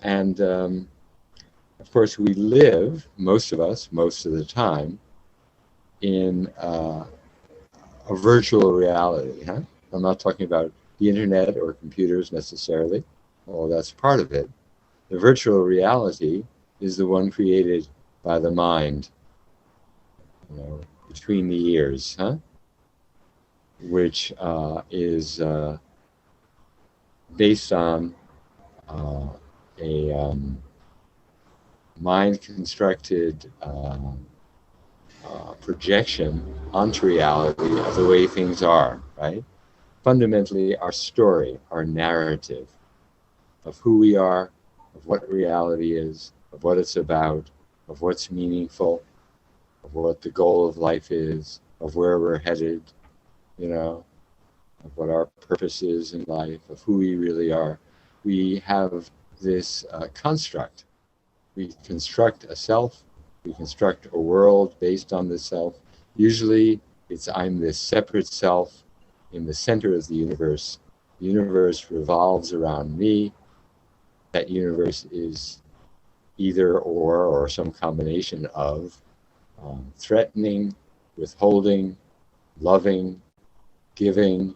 And of course, we live, most of us, most of the time, in a virtual reality. Huh? I'm not talking about the internet or computers necessarily, although that's part of it. The virtual reality is the one created by the mind, between the ears, huh? Which is based on a mind-constructed projection onto reality of the way things are, right? Fundamentally, our story, our narrative of who we are, of what reality is, of what it's about, of what's meaningful, of what the goal of life is, of where we're headed, of what our purpose is in life, of who we really are. We have this construct. We construct a self, we construct a world based on this self. Usually it's I'm this separate self in the center of the universe. The universe revolves around me. That universe is either or some combination of threatening, withholding, loving, giving,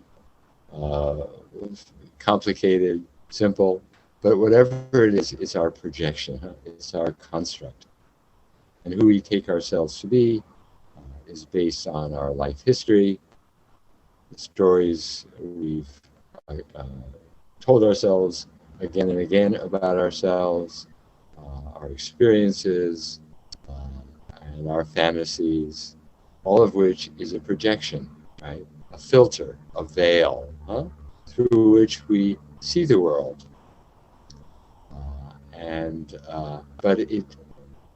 complicated, simple, but whatever it is, it's our projection, huh? It's our construct. And who we take ourselves to be is based on our life history, the stories we've told ourselves again and again about ourselves, our experiences, and our fantasies, all of which is a projection, right? A filter, a veil, huh? Through which we see the world. But it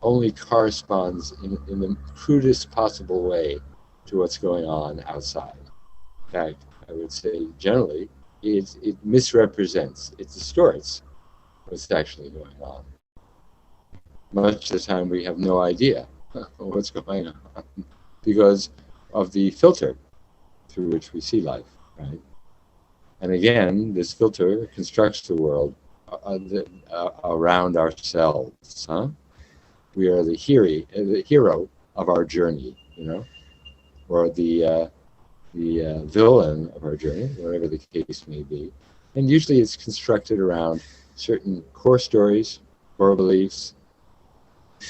only corresponds in the crudest possible way to what's going on outside. In fact, I would say generally, it misrepresents, it distorts what's actually going on. Much of the time we have no idea what's going on because of the filter through which we see life, right? And again, this filter constructs the world around ourselves, huh? We are the hero of our journey, or the villain of our journey, whatever the case may be. And usually it's constructed around certain core stories, core beliefs.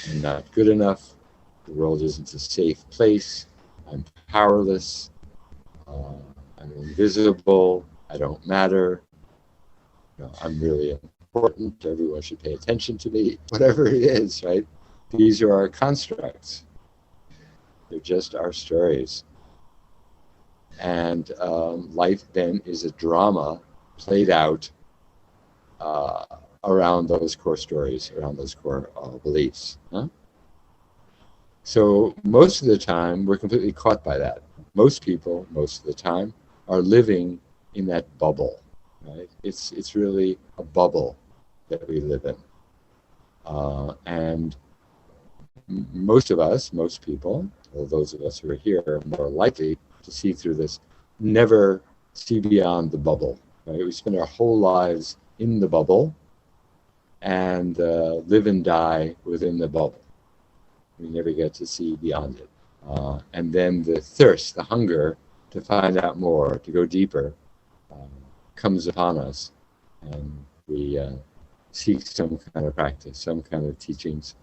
I'm not good enough. The world isn't a safe place. I'm powerless. I'm invisible. I don't matter. I'm really important. Everyone should pay attention to me. Whatever it is, right? These are our constructs. They're just our stories. And life then is a drama played out around those core stories, around those core beliefs. Huh? So most of the time, we're completely caught by that. Most people, most of the time, are living in that bubble. Right? It's really a bubble that we live in. And most of us, most people, or those of us who are here are more likely to see through this, never see beyond the bubble. Right? We spend our whole lives in the bubble and live and die within the bubble. We never get to see beyond it. And then the thirst, the hunger to find out more, to go deeper, comes upon us. And we seek some kind of practice, some kind of teachings.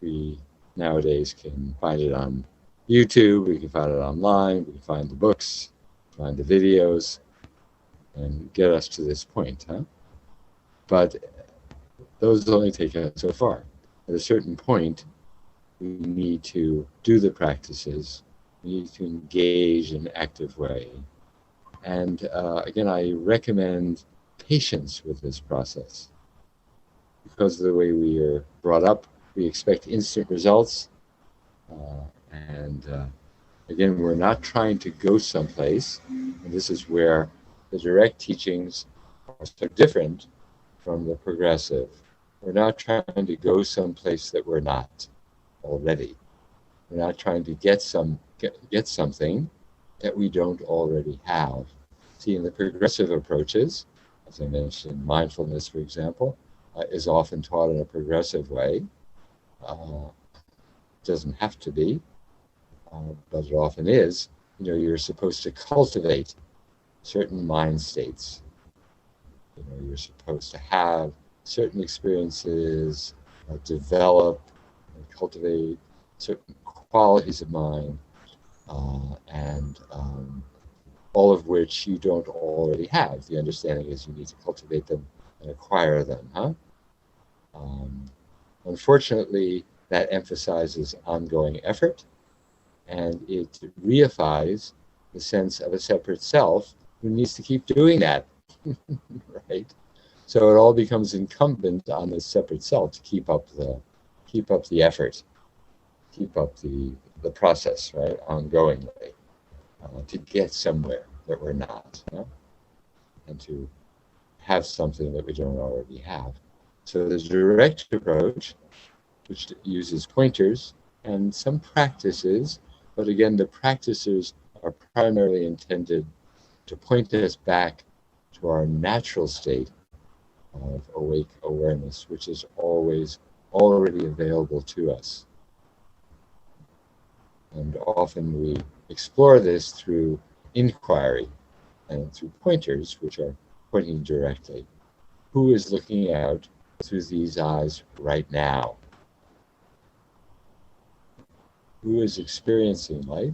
We nowadays can find it on YouTube, we can find it online, we can find the books, find the videos, and get us to this point, huh? But those only take us so far. At a certain point, we need to do the practices, we need to engage in an active way. And again, I recommend patience with this process. Because of the way we are brought up, we expect instant results. Again, we're not trying to go someplace, and this is where the direct teachings are so different from the progressive. We're not trying to go someplace that we're not already. We're not trying to get something that we don't already have. See, in the progressive approaches, as I mentioned, mindfulness, for example, is often taught in a progressive way. Doesn't have to be, but it often is. You're supposed to cultivate certain mind states. You're supposed to have certain experiences, develop and cultivate certain qualities of mind, and all of which you don't already have. The understanding is you need to cultivate them and acquire them, huh? Unfortunately, that emphasizes ongoing effort, and it reifies the sense of a separate self who needs to keep doing that, right? So it all becomes incumbent on the separate self to keep up the effort, keep up the process, right, ongoingly, to get somewhere that we're not, and to have something that we don't already have. So the direct approach, which uses pointers and some practices, but again, the practices are primarily intended to point us back to our natural state of awake awareness, which is always already available to us. And often we explore this through inquiry and through pointers, which are pointing directly. Who is looking out through these eyes right now? Who is experiencing life?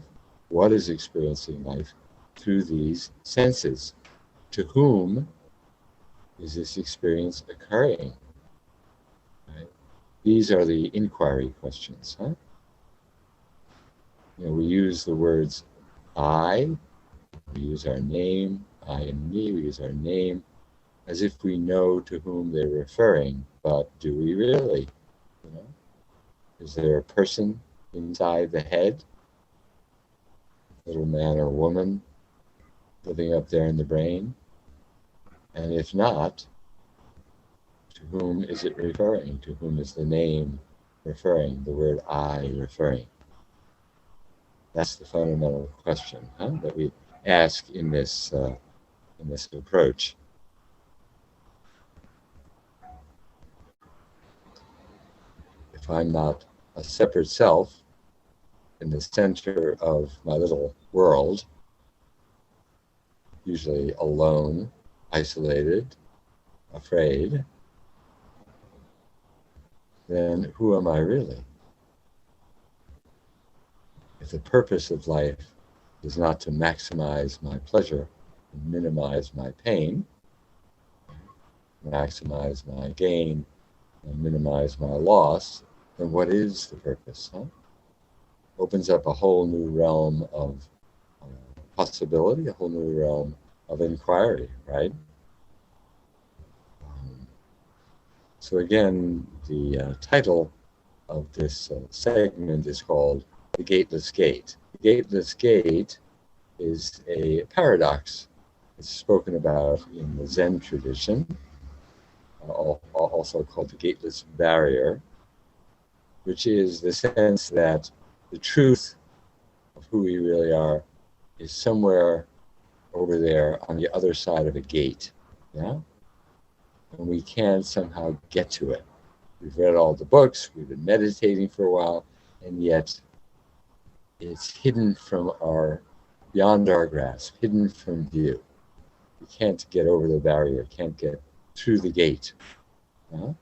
What is experiencing life through these senses? To whom is this experience occurring? Right? These are the inquiry questions. Huh? We use the words I, we use our name, I and me, we use our name, as if we know to whom they're referring, but do we really? Is there a person inside the head, little man or woman, living up there in the brain? And if not, to whom is it referring? To whom is the name referring, the word I referring? That's the fundamental question, that we ask in this approach. If I'm not a separate self in the center of my little world, usually alone, isolated, afraid, then who am I really? If the purpose of life is not to maximize my pleasure and minimize my pain, maximize my gain and minimize my loss, then what is the purpose? Opens up a whole new realm of possibility, a whole new realm of inquiry, right? So again, the title of this segment is called The Gateless Gate. The Gateless Gate is a paradox. It's spoken about in the Zen tradition, also called the Gateless Barrier, which is the sense that the truth of who we really are is somewhere over there on the other side of a gate, yeah? And we can't somehow get to it. We've read all the books, we've been meditating for a while, and yet it's hidden from beyond our grasp, hidden from view. We can't get over the barrier, can't get through the gate. Yeah?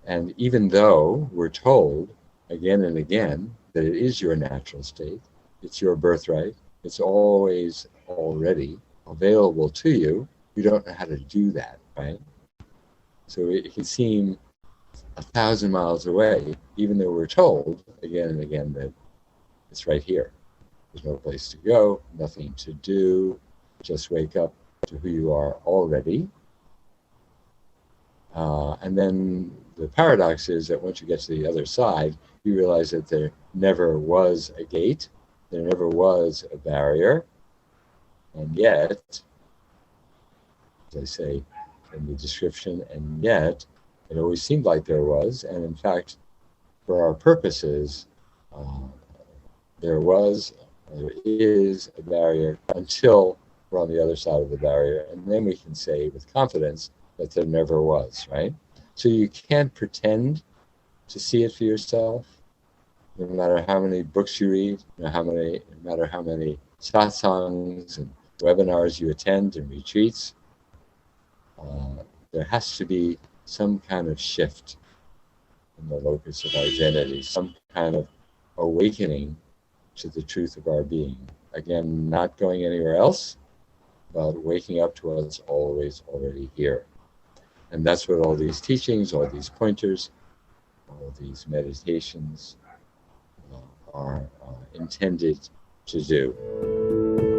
And even though we're told again and again that it is your natural state, it's your birthright, it's always already available to you, you don't know how to do that, right? So it can seem 1,000 miles away, even though we're told again and again that it's right here. There's no place to go, nothing to do, just wake up to who you are already. And then the paradox is that once you get to the other side, you realize that there never was a gate, there never was a barrier, and yet, as I say in the description, and yet, it always seemed like there was, and in fact, for our purposes, there is a barrier until we're on the other side of the barrier, and then we can say with confidence that there never was, right? So you can't pretend to see it for yourself, no matter how many books you read, no matter how many satsangs and webinars you attend and retreats. There has to be some kind of shift in the locus of identity, some kind of awakening to the truth of our being. Again, not going anywhere else, but waking up to what's always already here. And that's what all these teachings, all these pointers, all these meditations are intended to do.